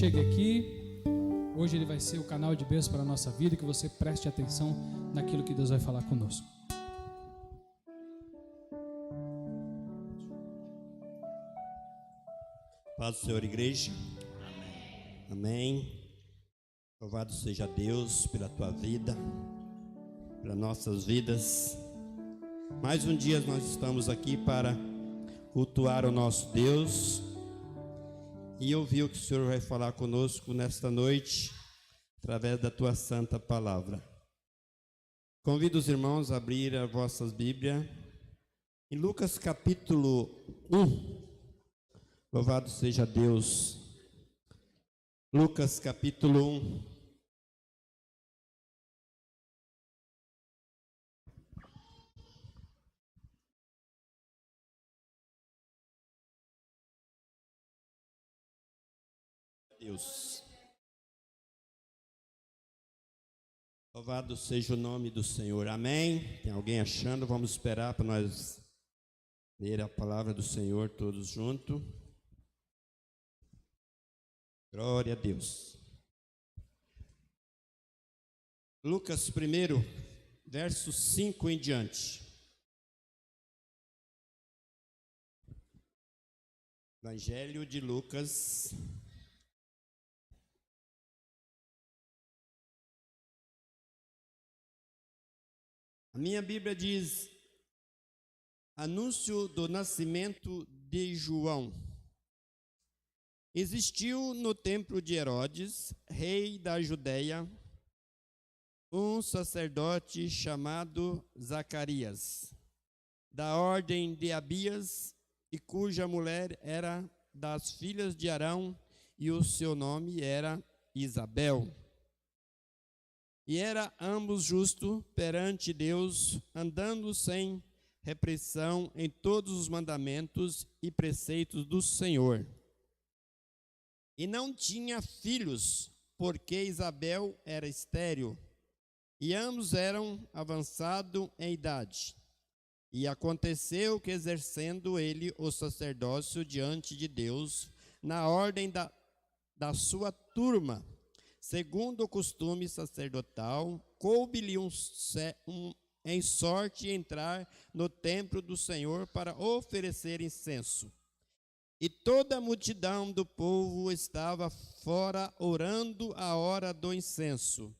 chegue aqui. Hoje ele vai ser o canal de bênção para a nossa vida, que você preste atenção naquilo que Deus vai falar conosco. Paz do Senhor, igreja. Amém. Louvado seja Deus pela tua vida, pelas nossas vidas. Mais um dia nós estamos aqui para cultuar o nosso Deus e ouvir o que o Senhor vai falar conosco nesta noite, através da tua santa palavra. Convido os irmãos a abrir as vossas Bíblias em Lucas capítulo 1. Louvado seja Deus. Lucas capítulo 1. Deus. Louvado seja o nome do Senhor. Amém. Tem alguém achando? Vamos esperar para nós ler a palavra do Senhor todos juntos. Glória a Deus. Lucas 1, verso 5 em diante. Evangelho de Lucas. A minha Bíblia diz: anúncio do nascimento de João. Existiu no templo de Herodes, rei da Judeia, um sacerdote chamado Zacarias, da ordem de Abias, e cuja mulher era das filhas de Arão, e o seu nome era Isabel. E era ambos justos perante Deus, andando sem repreensão em todos os mandamentos e preceitos do Senhor. E não tinha filhos, porque Isabel era estéril, e ambos eram avançados em idade. E aconteceu que, exercendo ele o sacerdócio diante de Deus, na ordem da sua turma, segundo o costume sacerdotal, coube-lhe em sorte entrar no templo do Senhor para oferecer incenso. E toda a multidão do povo estava fora orando a hora do incenso.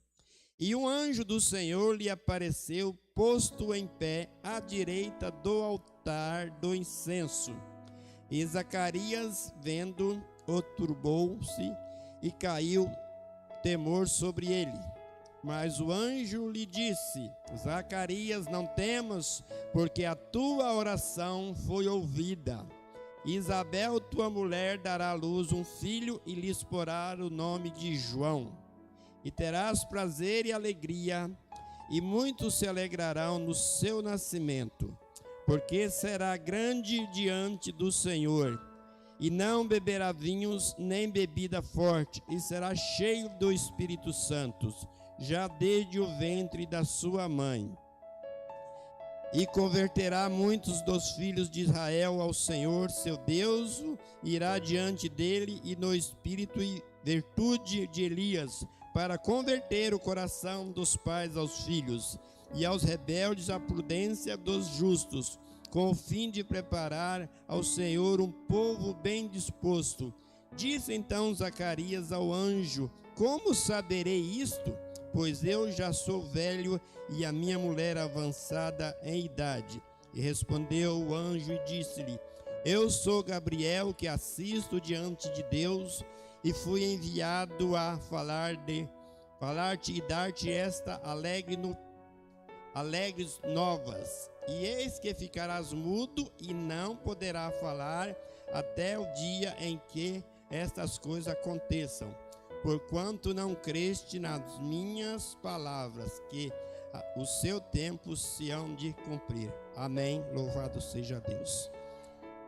E um anjo do Senhor lhe apareceu, posto em pé à direita do altar do incenso. E Zacarias, vendo, turbou-se e caiu temor sobre ele. Mas o anjo lhe disse: Zacarias, não temas, porque a tua oração foi ouvida. Isabel, tua mulher, dará à luz um filho e lhes porá o nome de João. E terás prazer e alegria, e muitos se alegrarão no seu nascimento, porque será grande diante do Senhor. E não beberá vinhos nem bebida forte, e será cheio do Espírito Santo, já desde o ventre da sua mãe. E converterá muitos dos filhos de Israel ao Senhor, seu Deus, irá diante dele e no espírito e virtude de Elias, para converter o coração dos pais aos filhos, e aos rebeldes a prudência dos justos, com o fim de preparar ao Senhor um povo bem disposto. Disse então Zacarias ao anjo: como saberei isto? Pois eu já sou velho e a minha mulher avançada em idade. E respondeu o anjo e disse-lhe: eu sou Gabriel, que assisto diante de Deus, e fui enviado a falar-te e dar-te esta alegres novas. E eis que ficarás mudo e não poderá falar até o dia em que estas coisas aconteçam, porquanto não creste nas minhas palavras, que o seu tempo se hão de cumprir. Amém. Louvado seja Deus.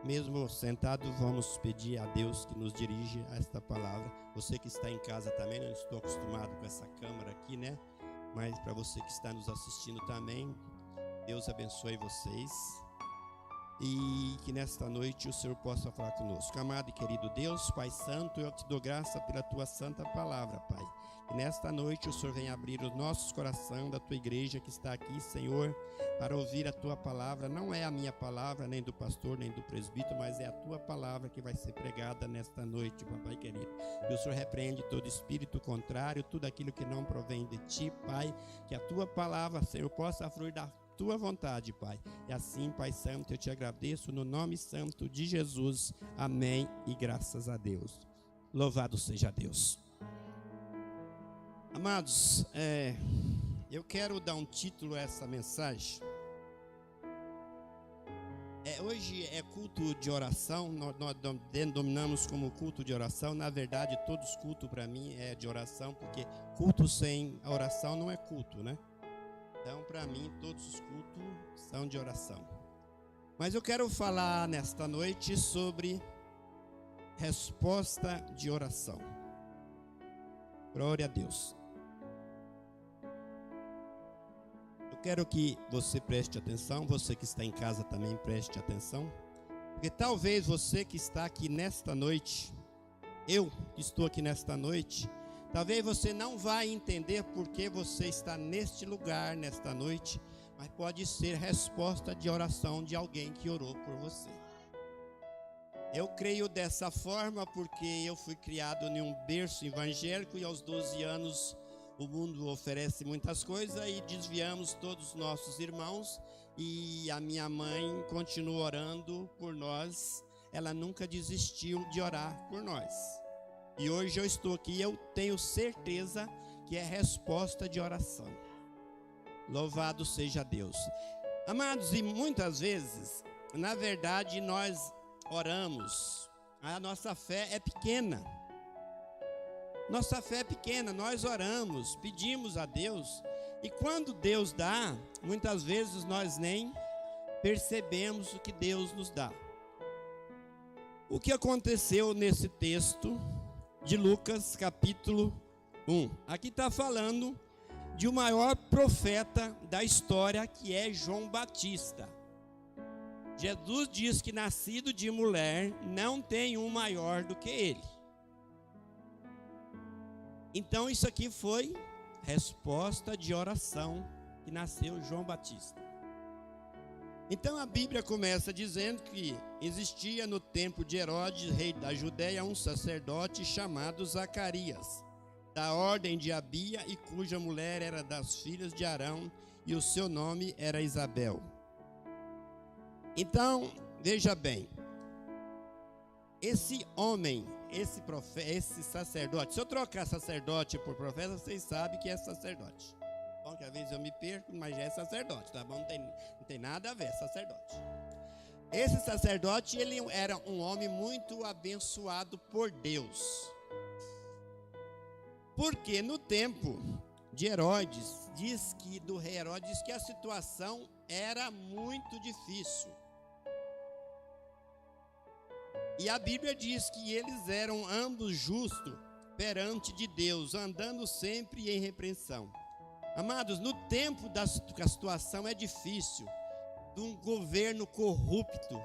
Mesmo sentado, vamos pedir a Deus que nos dirige a esta palavra. Você que está em casa também, não estou acostumado com essa câmera aqui, né? Mas para você que está nos assistindo também, Deus abençoe vocês. e que nesta noite o Senhor possa falar conosco. Amado e querido Deus, Pai Santo, eu te dou graça pela tua santa palavra, Pai. Que nesta noite o Senhor venha abrir os nossos corações da tua igreja que está aqui, Senhor, para ouvir a tua palavra. Não é a minha palavra, nem do pastor, nem do presbítero, mas é a tua palavra que vai ser pregada nesta noite, papai querido. E o Senhor repreende todo espírito contrário, tudo aquilo que não provém de ti, Pai. Que a tua palavra, Senhor, possa fluir da tua vontade, Pai. E assim, Pai Santo, eu te agradeço no nome santo de Jesus. Amém e graças a Deus. Louvado seja Deus. Amados, eu quero dar um título a essa mensagem. Hoje é culto de oração, nós denominamos como culto de oração. Na verdade, todos cultos para mim é de oração, porque culto sem oração não é culto, né? Então, para mim, todos os cultos são de oração. Mas eu quero falar nesta noite sobre resposta de oração. Glória a Deus. Eu quero que você preste atenção, você que está em casa também preste atenção, porque talvez você que está aqui nesta noite, eu que estou aqui nesta noite, talvez você não vai entender por que você está neste lugar, nesta noite, mas pode ser resposta de oração de alguém que orou por você. Eu creio dessa forma porque eu fui criado em um berço evangélico e aos 12 anos o mundo oferece muitas coisas e desviamos todos os nossos irmãos, e a minha mãe continua orando por nós. Ela nunca desistiu de orar por nós. E hoje eu estou aqui e eu tenho certeza que é resposta de oração. Louvado seja Deus. Amados, e muitas vezes, na verdade, nós oramos, a nossa fé é pequena. Nossa fé é pequena, nós oramos, pedimos a Deus, e quando Deus dá, muitas vezes nós nem percebemos o que Deus nos dá. O que aconteceu nesse texto de Lucas capítulo 1? Aqui está falando de o maior profeta da história, que é João Batista. Jesus diz que nascido de mulher não tem um maior do que ele. Então isso aqui foi resposta de oração que nasceu João Batista. Então a Bíblia começa dizendo que existia no tempo de Herodes, rei da Judéia, um sacerdote chamado Zacarias, da ordem de Abia, e cuja mulher era das filhas de Arão, e o seu nome era Isabel. Então, veja bem, esse homem, esse profeta, esse sacerdote, se eu trocar sacerdote por profeta, vocês sabem que é sacerdote. Bom, que às vezes eu me perco, mas já é sacerdote, tá bom? Não tem nada a ver, é sacerdote. Esse sacerdote, ele era um homem muito abençoado por Deus. Porque no tempo de Herodes, diz que do rei Herodes, que a situação era muito difícil. E a Bíblia diz que eles eram ambos justos perante de Deus, andando sempre em repreensão. Amados, no tempo que a situação é difícil, de um governo corrupto,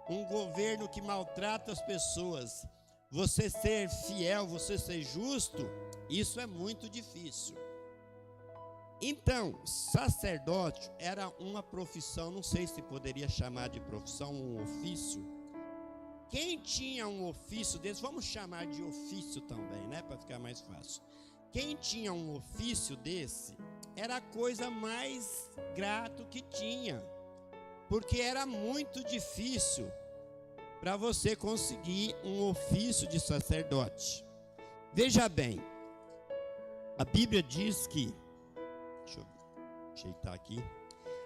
um governo que maltrata as pessoas, você ser fiel, você ser justo, isso é muito difícil. Então, sacerdote era uma profissão, não sei se poderia chamar de profissão, um ofício. Quem tinha um ofício desse, vamos chamar de ofício também, né, para ficar mais fácil. Quem tinha um ofício desse, era a coisa mais grata que tinha, porque era muito difícil para você conseguir um ofício de sacerdote. Veja bem, a Bíblia diz que, deixa eu ajeitar aqui.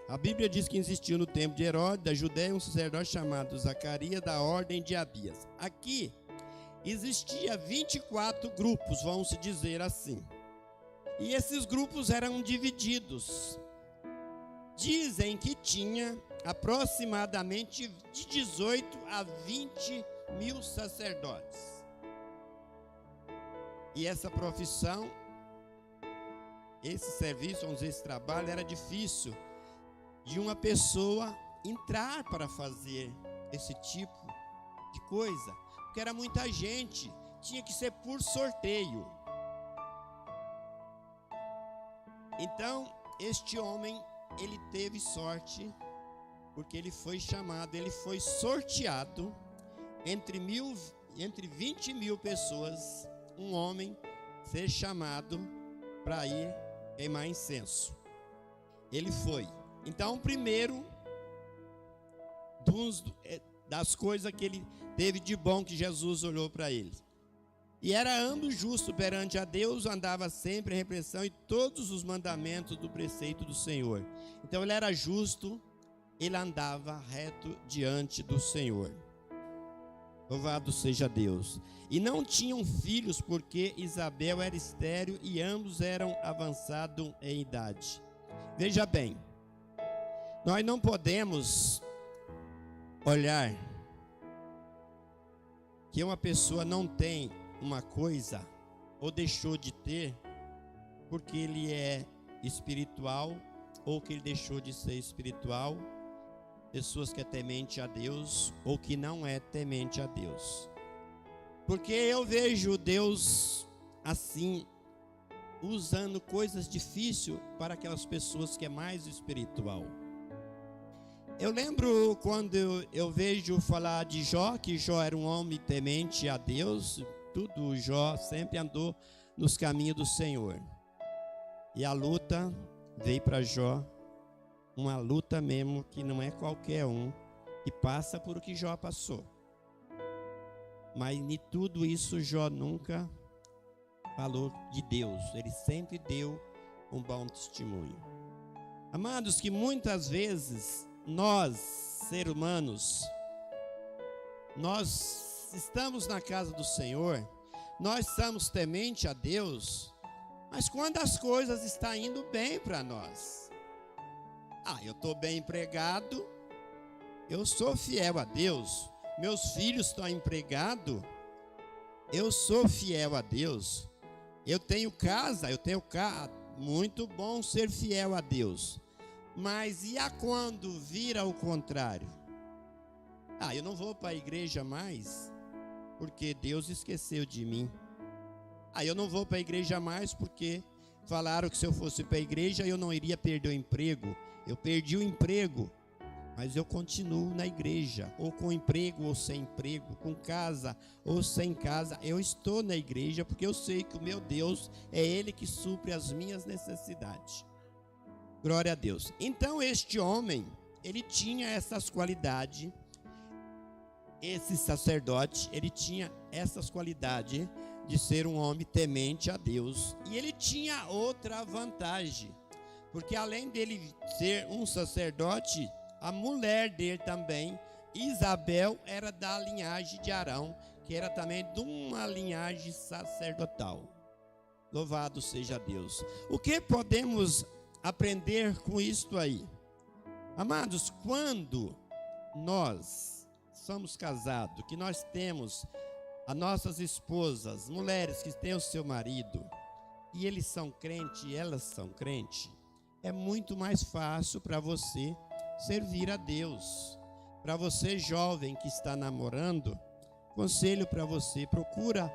A Bíblia diz que existiu no tempo de Herodes, da Judéia, um sacerdote chamado Zacarias, da ordem de Abias. Aqui existia 24 grupos, vamos dizer assim. E esses grupos eram divididos. Dizem que tinha aproximadamente de 18 a 20 mil sacerdotes. E essa profissão, esse serviço, vamos dizer, esse trabalho era difícil de uma pessoa entrar para fazer esse tipo de coisa, porque era muita gente, tinha que ser por sorteio. Então, este homem, ele teve sorte, porque ele foi chamado, ele foi sorteado entre 20 mil pessoas, um homem ser chamado para ir queimar incenso. Ele foi. Então, primeiro das coisas que ele teve de bom que Jesus olhou para ele. E era ambos justo perante a Deus, andava sempre em repreensão e todos os mandamentos do preceito do Senhor. Então ele era justo, ele andava reto diante do Senhor. Louvado seja Deus. E não tinham filhos, porque Isabel era estéril e ambos eram avançados em idade. Veja bem, nós não podemos olhar que uma pessoa não tem uma coisa ou deixou de ter porque ele é espiritual ou que ele deixou de ser espiritual. Pessoas que é temente a Deus ou que não é temente a Deus. Porque eu vejo Deus assim, usando coisas difíceis para aquelas pessoas que é mais espiritual. Eu lembro quando eu vejo falar de Jó, que Jó era um homem temente a Deus, tudo Jó sempre andou nos caminhos do Senhor. E a luta veio para Jó, uma luta mesmo que não é qualquer um que passa por o que Jó passou. Mas em tudo isso Jó nunca falou de Deus, ele sempre deu um bom testemunho. Amados, que muitas vezes nós, seres humanos, nós estamos na casa do Senhor, nós somos temente a Deus, mas quando as coisas estão indo bem para nós, eu estou bem empregado, eu sou fiel a Deus, meus filhos estão empregados, eu sou fiel a Deus, eu tenho casa, muito bom ser fiel a Deus. Mas e a quando vira o contrário? Eu não vou para a igreja mais, porque Deus esqueceu de mim. Eu não vou para a igreja mais porque falaram que se eu fosse para a igreja eu não iria perder o emprego. Eu perdi o emprego, mas eu continuo na igreja, ou com emprego ou sem emprego, com casa ou sem casa. Eu estou na igreja porque eu sei que o meu Deus é Ele que supre as minhas necessidades. Glória a Deus. Então este homem, ele tinha essas qualidades, esse sacerdote, ele tinha essas qualidades de ser um homem temente a Deus. E ele tinha outra vantagem, porque além dele ser um sacerdote, a mulher dele também, Isabel, era da linhagem de Arão, que era também de uma linhagem sacerdotal. Louvado seja Deus. O que podemos aprender com isto aí? Amados, quando nós somos casados, que nós temos as nossas esposas, mulheres que têm o seu marido, e eles são crentes e elas são crentes, é muito mais fácil para você servir a Deus. Para você jovem que está namorando, conselho para você, procura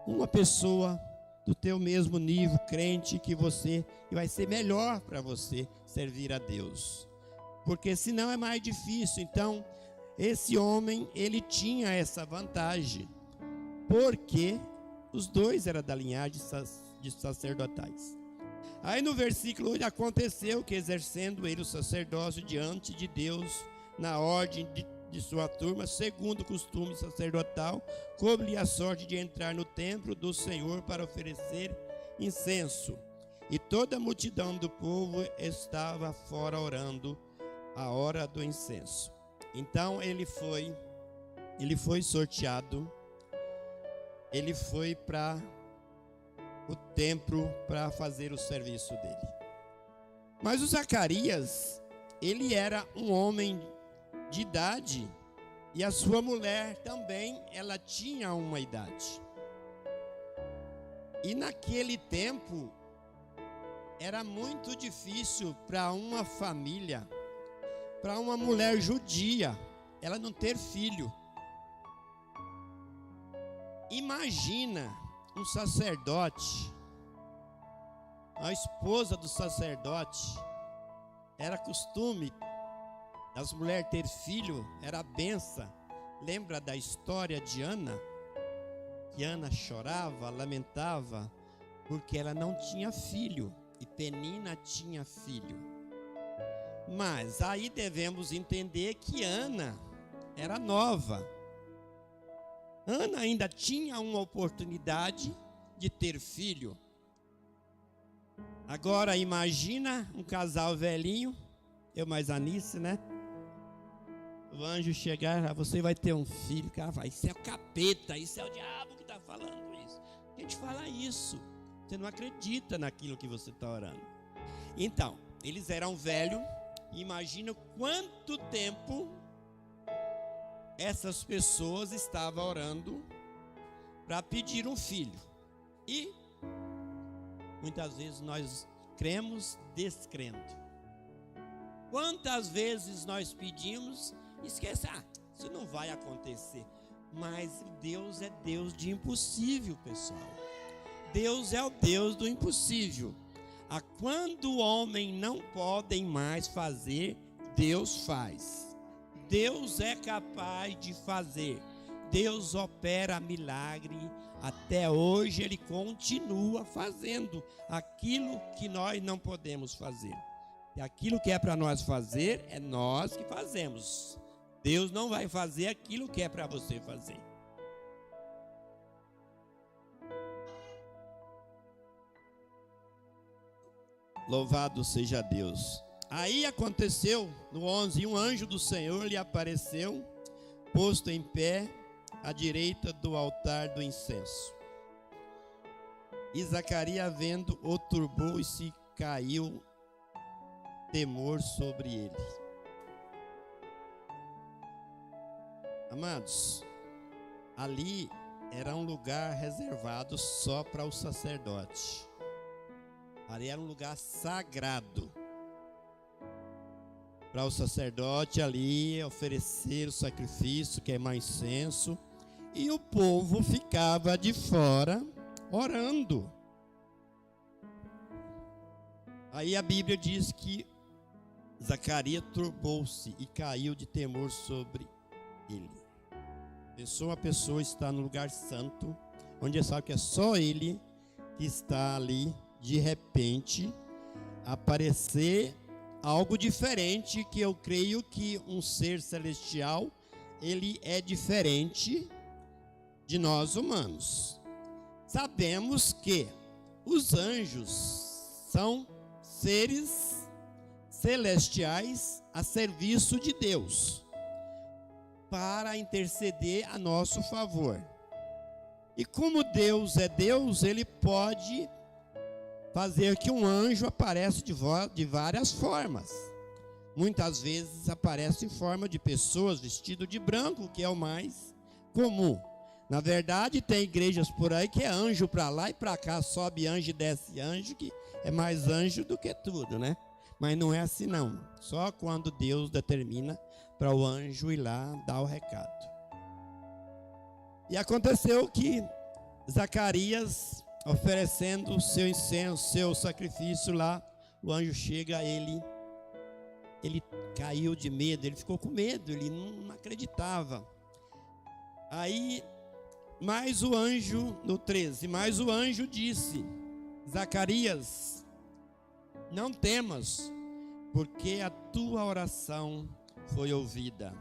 uma pessoa do teu mesmo nível, crente, que vai ser melhor para você servir a Deus, porque senão é mais difícil. Então esse homem, ele tinha essa vantagem, porque os dois eram da linhagem de sacerdotais. Aí no versículo 8, aconteceu que exercendo ele o sacerdócio diante de Deus, na ordem de sua turma, segundo o costume sacerdotal, coube-lhe a sorte de entrar no templo do Senhor para oferecer incenso. E toda a multidão do povo estava fora orando a hora do incenso. Então ele foi sorteado, ele foi para o templo para fazer o serviço dele. Mas o Zacarias, ele era um homem de idade, e a sua mulher também, ela tinha uma idade. E naquele tempo era muito difícil para uma família, para uma mulher judia ela não ter filho. Imagina um sacerdote, a esposa do sacerdote, era costume das mulheres ter filho, era a benção. Lembra da história de Ana? Que Ana chorava, lamentava, porque ela não tinha filho, e Penina tinha filho. Mas aí devemos entender que Ana era nova. Ana ainda tinha uma oportunidade de ter filho. Agora imagina um casal velhinho, eu mais Anice, né? O anjo chegar, você vai ter um filho, cara, vai, isso é o capeta, isso é o diabo que está falando isso. A gente fala isso, você não acredita naquilo que você está orando. Então, eles eram velhos, imagina quanto tempo essas pessoas estavam orando para pedir um filho. E muitas vezes nós cremos descrendo. Quantas vezes nós pedimos, esquece, isso não vai acontecer. Mas Deus é Deus de impossível, pessoal. Deus é o Deus do impossível. Quando o homem não pode mais fazer, Deus faz. Deus é capaz de fazer. Deus opera milagre. Até hoje Ele continua fazendo aquilo que nós não podemos fazer. E aquilo que é para nós fazer, é nós que fazemos. Deus não vai fazer aquilo que é para você fazer. Louvado seja Deus. Aí aconteceu, no 11, um anjo do Senhor lhe apareceu, posto em pé, à direita do altar do incenso. E Zacarias, vendo, o turbou e se caiu temor sobre ele. Amados, ali era um lugar reservado só para o sacerdote. Ali era um lugar sagrado para o sacerdote ali oferecer o sacrifício, queimar incenso, e o povo ficava de fora orando. Aí a Bíblia diz que Zacarias turbou-se e caiu de temor sobre ele. Pensou, a pessoa está no lugar santo, onde ele sabe que é só ele que está ali. De repente, aparecer algo diferente, que eu creio que um ser celestial, ele é diferente de nós humanos. Sabemos que os anjos são seres celestiais a serviço de Deus, para interceder a nosso favor. E como Deus é Deus, Ele pode fazer que um anjo apareça de várias formas. Muitas vezes aparece em forma de pessoas vestidas de branco, que é o mais comum. Na verdade, tem igrejas por aí que é anjo para lá e para cá, sobe anjo e desce anjo, que é mais anjo do que tudo, né? Mas não é assim não, só quando Deus determina para o anjo ir lá dar o recado. E aconteceu que Zacarias, oferecendo o seu incenso, seu sacrifício lá, o anjo chega, ele caiu de medo, ele ficou com medo, ele não acreditava. Aí, mais o anjo, no 13, mais o anjo disse: Zacarias, não temas, porque a tua oração foi ouvida.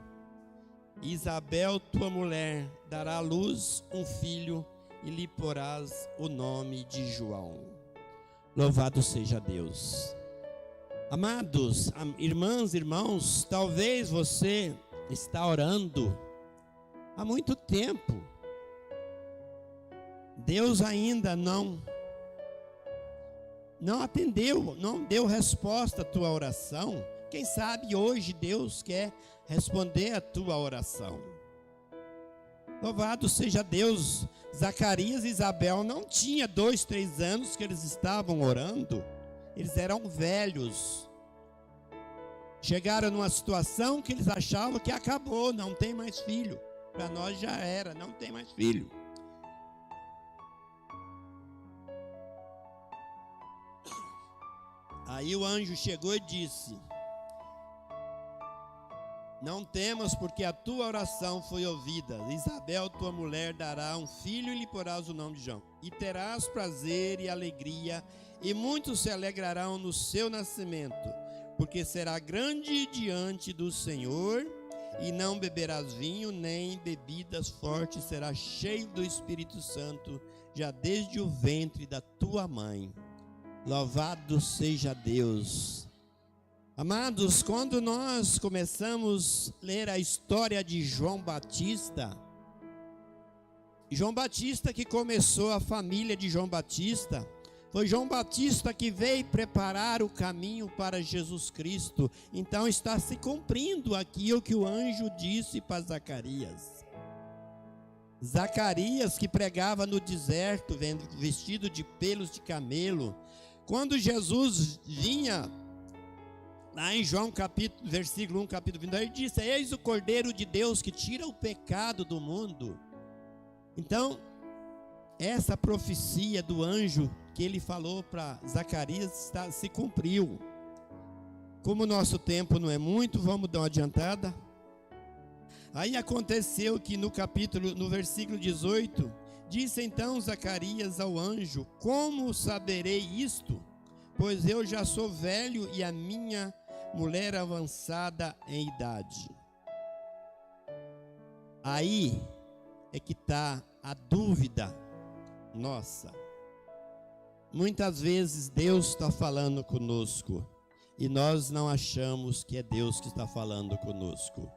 Isabel, tua mulher, dará à luz um filho, e lhe porás o nome de João. Louvado seja Deus. Amados, irmãs, irmãos, talvez você está orando há muito tempo. Deus ainda não atendeu, não deu resposta à tua oração. Quem sabe hoje Deus quer responder a tua oração. Louvado seja Deus. Zacarias e Isabel não tinham 2, 3 anos que eles estavam orando. Eles eram velhos, Chegaram numa situação que eles achavam que acabou, não tem mais filho. Para nós já era, não tem mais filho. Aí o anjo chegou e disse: não temas, porque a tua oração foi ouvida. Isabel, tua mulher, dará um filho e lhe porás o nome de João. E terás prazer e alegria, e muitos se alegrarão no seu nascimento, porque será grande diante do Senhor, e não beberás vinho, nem bebidas fortes, será cheio do Espírito Santo, já desde o ventre da tua mãe. Louvado seja Deus. Amados, quando nós começamos a ler a história de João Batista que começou a família de João Batista, foi João Batista que veio preparar o caminho para Jesus Cristo. Então está se cumprindo aquilo que o anjo disse para Zacarias. Zacarias, que pregava no deserto, vestido de pelos de camelo. Quando Jesus vinha, lá em João versículo 1, capítulo 22, ele disse: eis o Cordeiro de Deus que tira o pecado do mundo. Então, essa profecia do anjo que ele falou para Zacarias se cumpriu. Como o nosso tempo não é muito, vamos dar uma adiantada. Aí aconteceu que no versículo 18, disse então Zacarias ao anjo: como saberei isto? Pois eu já sou velho e a minha mulher avançada em idade. Aí é que está a dúvida nossa. Muitas vezes Deus está falando conosco e nós não achamos que é Deus que está falando conosco.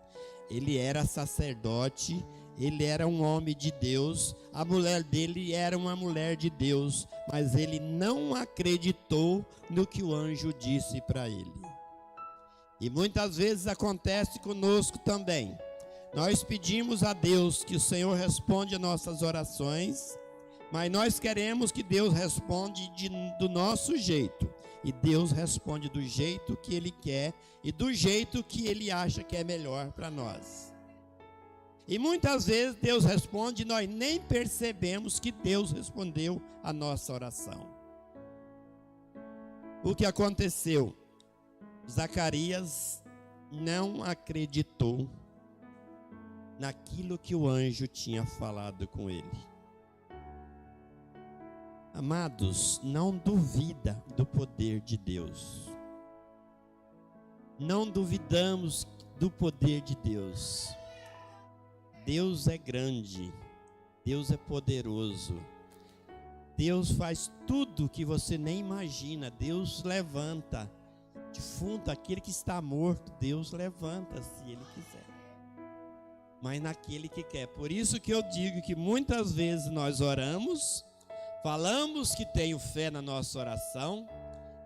Ele era sacerdote, ele era um homem de Deus, a mulher dele era uma mulher de Deus, mas ele não acreditou no que o anjo disse para ele. E muitas vezes acontece conosco também. Nós pedimos a Deus que o Senhor responda nossas orações, mas nós queremos que Deus responda do nosso jeito. E Deus responde do jeito que Ele quer e do jeito que Ele acha que é melhor para nós. E muitas vezes Deus responde e nós nem percebemos que Deus respondeu a nossa oração. O que aconteceu? Zacarias não acreditou naquilo que o anjo tinha falado com ele. Amados, não duvida do poder de Deus. Não duvidamos do poder de Deus. Deus é grande, Deus é poderoso. Deus faz tudo que você nem imagina. Deus levanta defunto, aquele que está morto, Deus levanta se Ele quiser. Mas naquele que quer. Por isso que eu digo que muitas vezes nós oramos, falamos que tenho fé na nossa oração,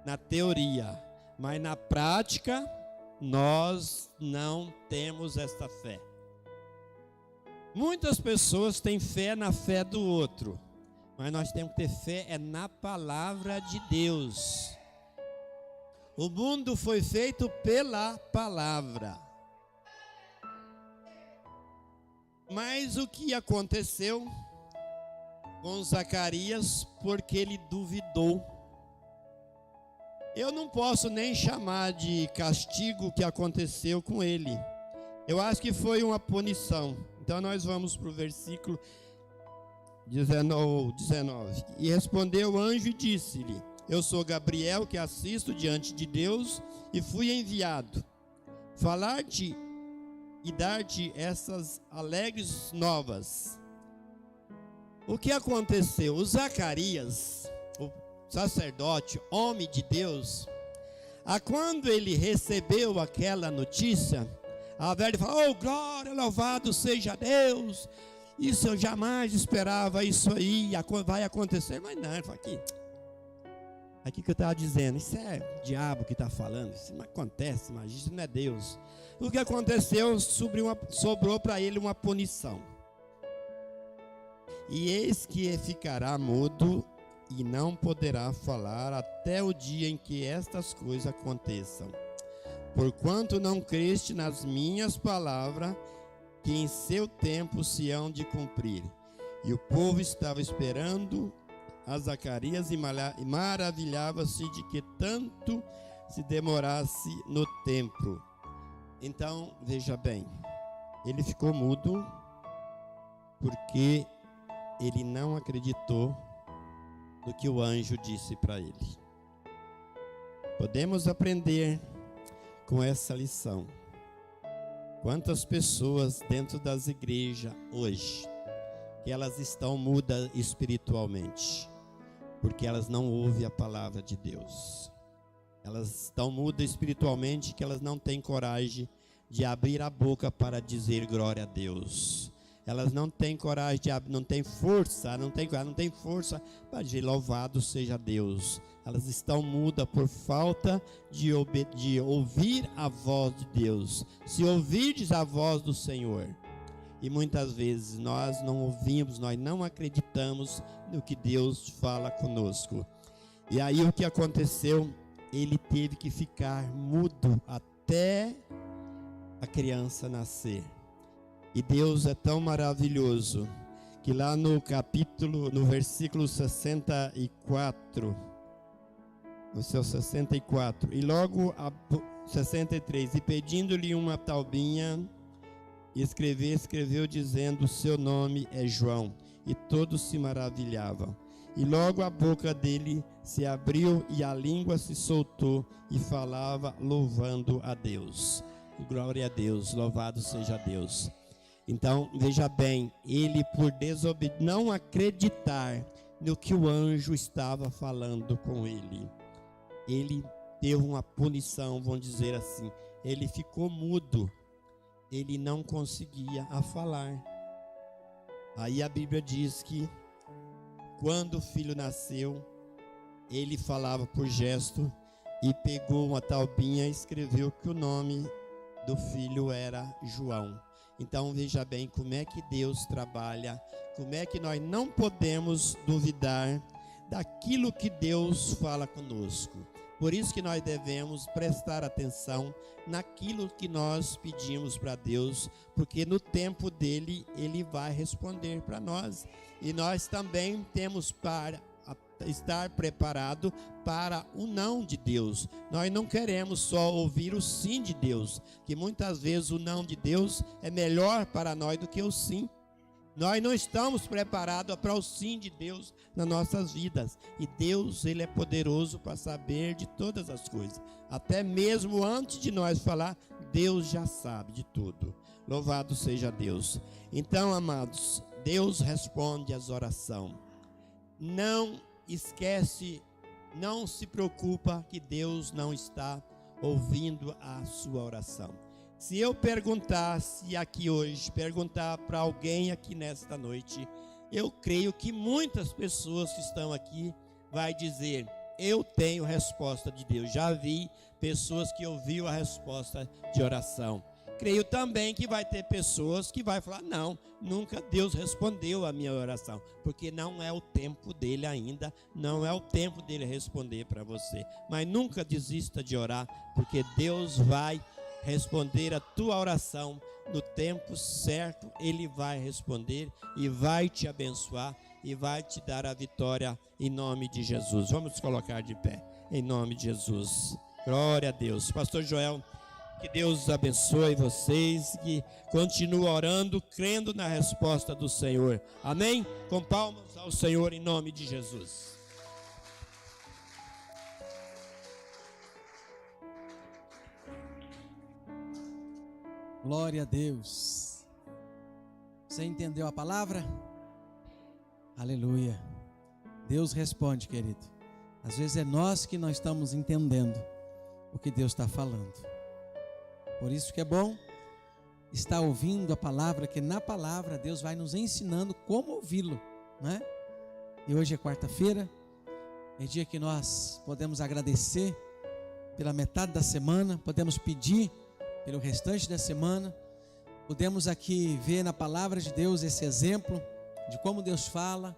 na teoria, mas na prática nós não temos essa fé. Muitas pessoas têm fé na fé do outro, mas nós temos que ter fé na palavra de Deus. O mundo foi feito pela palavra. Mas o que aconteceu com Zacarias? Porque ele duvidou. Eu não posso nem chamar de castigo o que aconteceu com ele. Eu acho que foi uma punição. Então nós vamos para o versículo 19. E respondeu o anjo e disse-lhe: eu sou Gabriel, que assisto diante de Deus, e fui enviado falar-te e dar-te essas alegres novas. O que aconteceu? O Zacarias, o sacerdote, homem de Deus, quando ele recebeu aquela notícia, ao invés de falar: oh, glória, louvado seja Deus, isso eu jamais esperava, isso aí vai acontecer. Mas não, ele falou: aqui que eu estava dizendo, isso é o diabo que está falando, isso não acontece, mas isso não é Deus. O que aconteceu? Sobrou para ele uma punição. E eis que ficará mudo e não poderá falar até o dia em que estas coisas aconteçam. porquanto não creste nas minhas palavras, que em seu tempo se hão de cumprir. E o povo estava esperando a Zacarias e maravilhava-se de que tanto se demorasse no templo. Então, veja bem, ele ficou mudo porque ele não acreditou no que o anjo disse para ele. Podemos aprender com essa lição. Quantas pessoas dentro das igrejas hoje, que elas estão mudas espiritualmente, porque elas não ouvem a palavra de Deus. Elas estão mudas espiritualmente, que elas não têm coragem de abrir a boca para dizer glória a Deus. Elas não têm coragem, não têm força para dizer louvado seja Deus. Elas estão mudas por falta de ouvir a voz de Deus. Se ouvirdes a voz do Senhor, e muitas vezes nós não ouvimos, nós não acreditamos no que Deus fala conosco. E aí o que aconteceu? Ele teve que ficar mudo até a criança nascer. E Deus é tão maravilhoso que lá no versículo 64, no seu 64, e logo a 63, e pedindo-lhe uma taubinha, escreveu dizendo: seu nome é João. E todos se maravilhavam. E logo a boca dele se abriu e a língua se soltou e falava louvando a Deus. Glória a Deus, louvado seja Deus. Então, veja bem, ele por não acreditar no que o anjo estava falando com ele, ele teve uma punição, vamos dizer assim, ele ficou mudo, ele não conseguia falar. Aí a Bíblia diz que quando o filho nasceu, ele falava por gesto e pegou uma taubinha e escreveu que o nome do filho era João. Então veja bem como é que Deus trabalha, como é que nós não podemos duvidar daquilo que Deus fala conosco. Por isso que nós devemos prestar atenção naquilo que nós pedimos para Deus, porque no tempo dele, ele vai responder para nós. E nós também temos para estar preparado para o não de Deus. Nós não queremos só ouvir o sim de Deus, que muitas vezes o não de Deus é melhor para nós do que o sim. Nós não estamos preparados para o sim de Deus nas nossas vidas. E Deus, ele é poderoso para saber de todas as coisas. Até mesmo antes de nós falar, Deus já sabe de tudo. Louvado seja Deus. Então, amados, Deus responde às orações. Não esquece, não se preocupa que Deus não está ouvindo a sua oração. Se eu perguntasse aqui hoje, perguntar para alguém aqui nesta noite, eu creio que muitas pessoas que estão aqui vai dizer: eu tenho resposta de Deus. Já vi pessoas que ouviram a resposta de oração. Creio também que vai ter pessoas que vai falar: não, nunca Deus respondeu a minha oração, porque não é o tempo dele ainda, não é o tempo dele responder para você. Mas nunca desista de orar, porque Deus vai responder a tua oração no tempo certo. Ele vai responder e vai te abençoar e vai te dar a vitória em nome de Jesus. Vamos colocar de pé em nome de Jesus. Glória a Deus. Pastor Joel, que Deus abençoe vocês, que continue orando, crendo na resposta do Senhor. Amém? Com palmas ao Senhor em nome de Jesus. Glória a Deus. Você entendeu a palavra? Aleluia. Deus responde, querido. Às vezes é nós que não estamos entendendo o que Deus está falando. Por isso que é bom estar ouvindo a palavra, que na palavra Deus vai nos ensinando como ouvi-lo, né? E hoje é quarta-feira, é dia que nós podemos agradecer pela metade da semana, podemos pedir pelo restante da semana, podemos aqui ver na palavra de Deus esse exemplo de como Deus fala,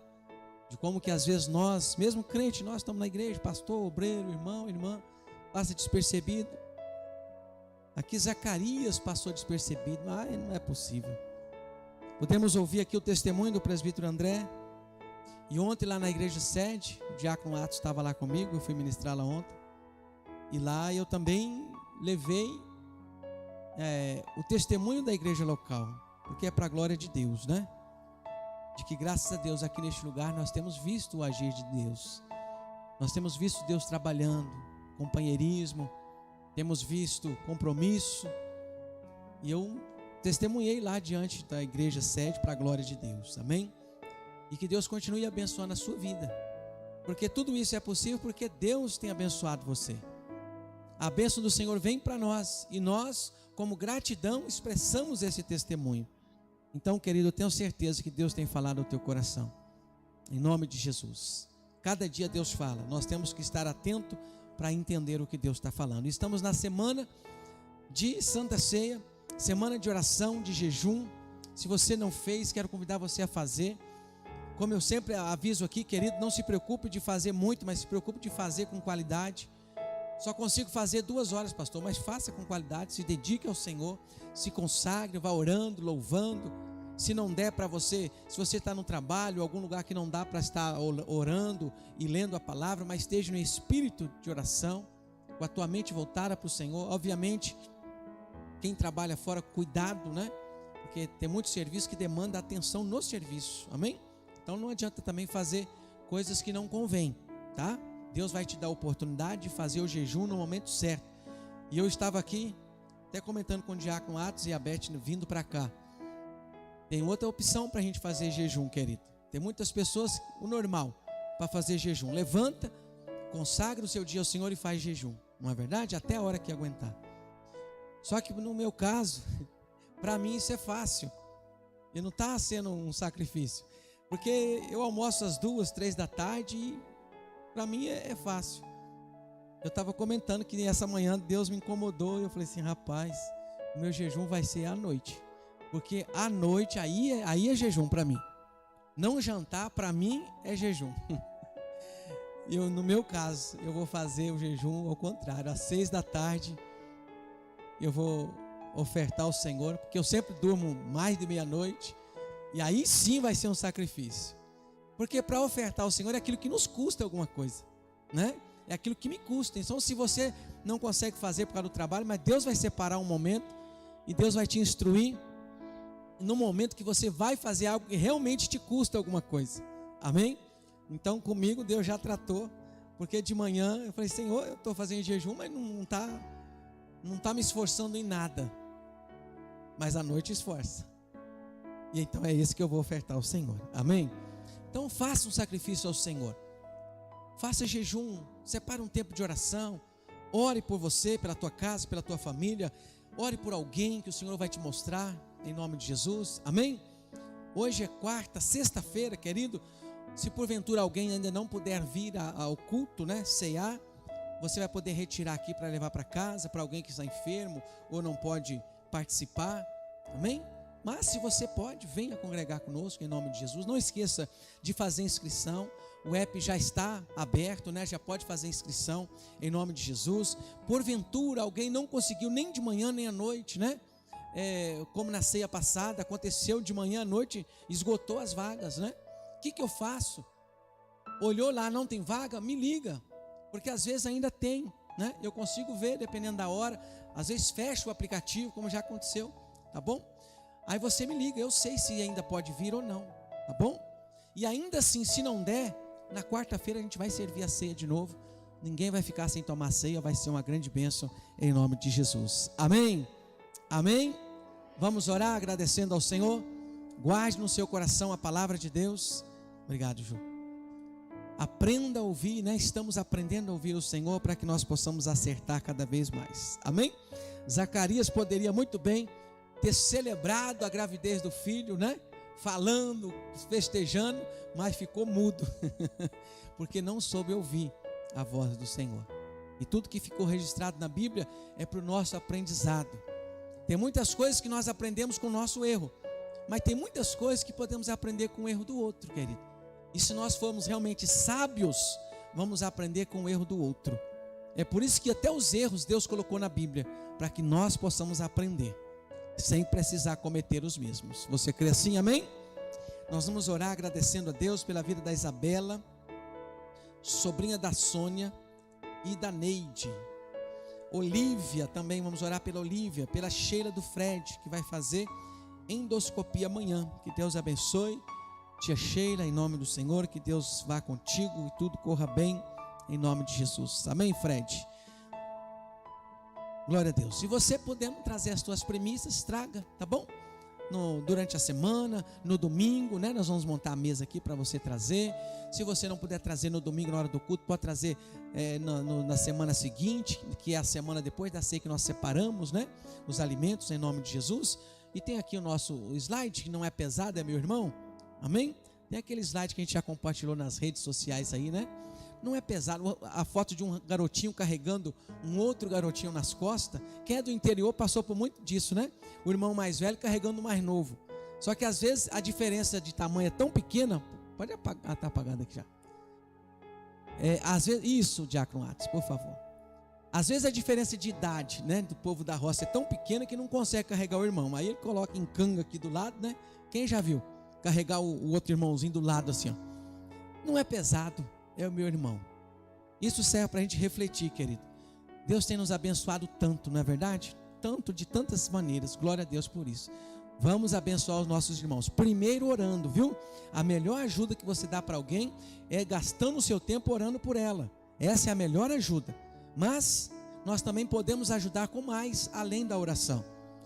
de como que às vezes nós, mesmo crente, nós estamos na igreja, pastor, obreiro, irmão, irmã, passa despercebido. Aqui Zacarias passou despercebido. Não é possível. Podemos ouvir aqui o testemunho do presbítero André. E ontem lá na igreja sede, o diácono Atos estava lá comigo, eu fui ministrar lá ontem. E lá eu também levei o testemunho da igreja local, porque é para a glória de Deus, né? De que graças a Deus aqui neste lugar nós temos visto o agir de Deus. Nós temos visto Deus trabalhando, companheirismo, temos visto compromisso. E eu testemunhei lá diante da igreja sede para a glória de Deus, amém? E que Deus continue abençoando a sua vida, porque tudo isso é possível porque Deus tem abençoado você. A bênção do Senhor vem para nós e nós, como gratidão, expressamos esse testemunho. Então, querido, eu tenho certeza que Deus tem falado ao teu coração, em nome de Jesus. Cada dia Deus fala, nós temos que estar atento para entender o que Deus está falando. Estamos na semana de Santa Ceia, semana de oração, de jejum. Se você não fez, quero convidar você a fazer. Como eu sempre aviso aqui, querido, não se preocupe de fazer muito, mas se preocupe de fazer com qualidade. Só consigo fazer 2 horas, pastor, mas faça com qualidade, se dedique ao Senhor, se consagre, vá orando, louvando. Se não der para você, se você está no trabalho, algum lugar que não dá para estar orando e lendo a palavra, mas esteja no espírito de oração, com a tua mente voltada para o Senhor. Obviamente, quem trabalha fora, cuidado, né? Porque tem muito serviço que demanda atenção no serviço, amém? Então não adianta também fazer coisas que não convém, tá? Deus vai te dar a oportunidade de fazer o jejum no momento certo. E eu estava aqui, até comentando com o diácono Atos e a Beth vindo para cá. Tem outra opção para a gente fazer jejum, querido. Tem muitas pessoas, o normal, para fazer jejum. Levanta, consagra o seu dia ao Senhor e faz jejum. Não é verdade? Até a hora que aguentar. Só que no meu caso, para mim isso é fácil. E não está sendo um sacrifício. Porque eu almoço às 2, 3 da tarde e para mim é fácil. Eu estava comentando que essa manhã Deus me incomodou e eu falei assim, rapaz, o meu jejum vai ser à noite. Porque à noite aí é jejum para mim. Não jantar para mim é jejum. No meu caso, eu vou fazer o jejum ao contrário. Às 6 da tarde eu vou ofertar ao Senhor, porque eu sempre durmo mais de meia-noite. E aí sim vai ser um sacrifício. Porque para ofertar ao Senhor é aquilo que nos custa alguma coisa, né? É aquilo que me custa. Então se você não consegue fazer por causa do trabalho, mas Deus vai separar um momento e Deus vai te instruir no momento que você vai fazer algo que realmente te custa alguma coisa, amém? Então comigo Deus já tratou, porque de manhã eu falei, Senhor, eu estou fazendo jejum, mas não tá me esforçando em nada, mas à noite esforça, e então é esse que eu vou ofertar ao Senhor, amém? Então faça um sacrifício ao Senhor, faça jejum, separe um tempo de oração, ore por você, pela tua casa, pela tua família, ore por alguém que o Senhor vai te mostrar, em nome de Jesus, amém? Hoje é sexta-feira, querido. Se porventura alguém ainda não puder vir ao culto, né, cear, você vai poder retirar aqui para levar para casa, para alguém que está enfermo ou não pode participar, amém? Mas se você pode, venha congregar conosco em nome de Jesus. Não esqueça de fazer inscrição, o app já está aberto, né? Já pode fazer inscrição em nome de Jesus. Porventura alguém não conseguiu nem de manhã nem à noite, né? Como na ceia passada, aconteceu de manhã à noite, esgotou as vagas, né? O que eu faço? Olhou lá, não tem vaga? Me liga, porque às vezes ainda tem, né? Eu consigo ver, dependendo da hora, às vezes fecha o aplicativo, como já aconteceu, tá bom? Aí você me liga, eu sei se ainda pode vir ou não, tá bom? E ainda assim, se não der, na quarta-feira a gente vai servir a ceia de novo, ninguém vai ficar sem tomar ceia, vai ser uma grande bênção em nome de Jesus, amém? Amém? Vamos orar agradecendo ao Senhor. Guarde no seu coração a palavra de Deus. Obrigado, Ju. Aprenda a ouvir, né? Estamos aprendendo a ouvir o Senhor para que nós possamos acertar cada vez mais. Amém? Zacarias poderia muito bem ter celebrado a gravidez do filho, né? Falando, festejando, mas ficou mudo, porque não soube ouvir a voz do Senhor. E tudo que ficou registrado na Bíblia é para o nosso aprendizado. Tem muitas coisas que nós aprendemos com o nosso erro, mas tem muitas coisas que podemos aprender com o erro do outro, querido. E se nós formos realmente sábios, vamos aprender com o erro do outro. É por isso que até os erros Deus colocou na Bíblia, para que nós possamos aprender, sem precisar cometer os mesmos. Você crê assim, amém? Nós vamos orar agradecendo a Deus pela vida da Isabela, sobrinha da Sônia e da Neide. Olívia também, vamos orar pela Olívia, pela Sheila do Fred, que vai fazer endoscopia amanhã. Que Deus abençoe, tia Sheila, em nome do Senhor, que Deus vá contigo e tudo corra bem, em nome de Jesus, amém, Fred? Glória a Deus. Se você puder trazer as suas premissas, traga, tá bom? Durante a semana, no domingo, né? Nós vamos montar a mesa aqui para você trazer. Se você não puder trazer no domingo, na hora do culto, pode trazer na semana seguinte, que é a semana depois da ceia que nós separamos, né? Os alimentos, em nome de Jesus. E tem aqui o nosso slide, que não é pesado, é meu irmão, amém? Tem aquele slide que a gente já compartilhou nas redes sociais aí, né? Não é pesado, a foto de um garotinho carregando um outro garotinho nas costas. Quem é do interior passou por muito disso, né? O irmão mais velho carregando o mais novo. Só que às vezes a diferença de tamanho é tão pequena. Pode apagar, está apagado aqui já. Às vezes, isso, Diácono Atos, por favor. Às vezes a diferença de idade, né, do povo da roça é tão pequena que não consegue carregar o irmão. Aí ele coloca em canga aqui do lado, né? Quem já viu? Carregar o outro irmãozinho do lado assim, ó. Não é pesado. É o meu irmão. Isso serve para a gente refletir, querido. Deus tem nos abençoado tanto, não é verdade? Tanto, de tantas maneiras. Glória a Deus por isso. Vamos abençoar os nossos irmãos. Primeiro orando, viu? A melhor ajuda que você dá para alguém é gastando o seu tempo orando por ela. Essa é a melhor ajuda. Mas nós também podemos ajudar com mais, além da oração.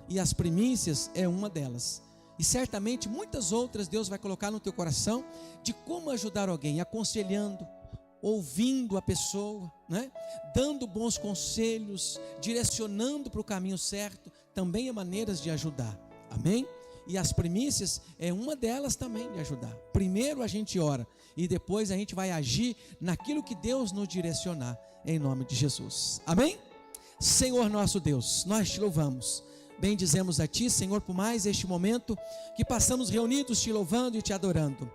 E as primícias é uma delas. E certamente muitas outras Deus vai colocar no teu coração de como ajudar alguém, aconselhando, ouvindo a pessoa, né? Dando bons conselhos, direcionando para o caminho certo, também é maneiras de ajudar, amém? E as primícias é uma delas também de ajudar. Primeiro a gente ora e depois a gente vai agir naquilo que Deus nos direcionar, em nome de Jesus, amém? Senhor nosso Deus, nós te louvamos, bendizemos a ti, Senhor, por mais este momento que passamos reunidos te louvando e te adorando.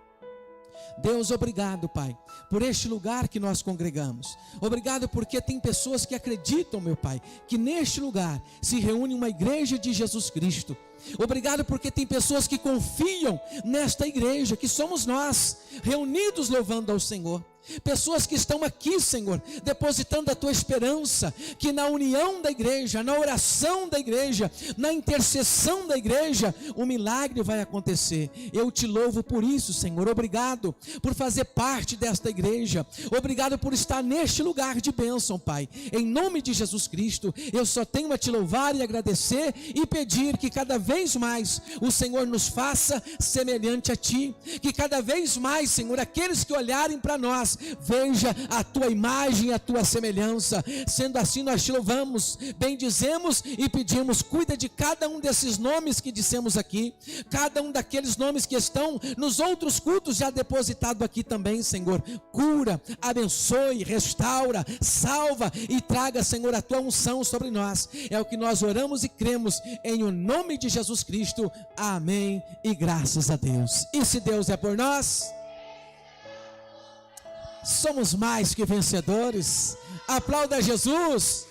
Deus, obrigado, Pai, por este lugar que nós congregamos. Obrigado porque tem pessoas que acreditam, meu Pai, que neste lugar se reúne uma igreja de Jesus Cristo. Obrigado porque tem pessoas que confiam nesta igreja, que somos nós, reunidos louvando ao Senhor. Pessoas que estão aqui, Senhor, depositando a tua esperança, que na união da igreja, na oração da igreja, na intercessão da igreja, o milagre vai acontecer. Eu te louvo por isso, Senhor. Obrigado por fazer parte desta igreja. Obrigado por estar neste lugar de bênção, Pai. Em nome de Jesus Cristo, eu só tenho a te louvar e agradecer e pedir que cada vez mais o Senhor nos faça semelhante a ti. Que cada vez mais, Senhor, aqueles que olharem para nós, veja a tua imagem, a tua semelhança. Sendo assim, nós te louvamos, bendizemos e pedimos, cuida de cada um desses nomes que dissemos aqui, cada um daqueles nomes que estão nos outros cultos já depositado aqui também, Senhor. Cura, abençoe, restaura, salva e traga, Senhor, a tua unção sobre nós. É o que nós oramos e cremos em o nome de Jesus Cristo. Amém e graças a Deus. E se Deus é por nós, somos mais que vencedores. Aplauda Jesus.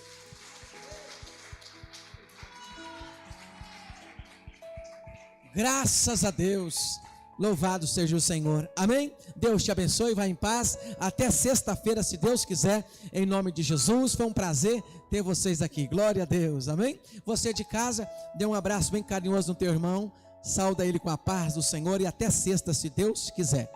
Graças a Deus. Louvado seja o Senhor. Amém? Deus te abençoe, vai em paz. Até sexta-feira, se Deus quiser, em nome de Jesus. Foi um prazer ter vocês aqui. Glória a Deus. Amém? Você de casa, dê um abraço bem carinhoso no teu irmão. Sauda ele com a paz do Senhor e até sexta, se Deus quiser.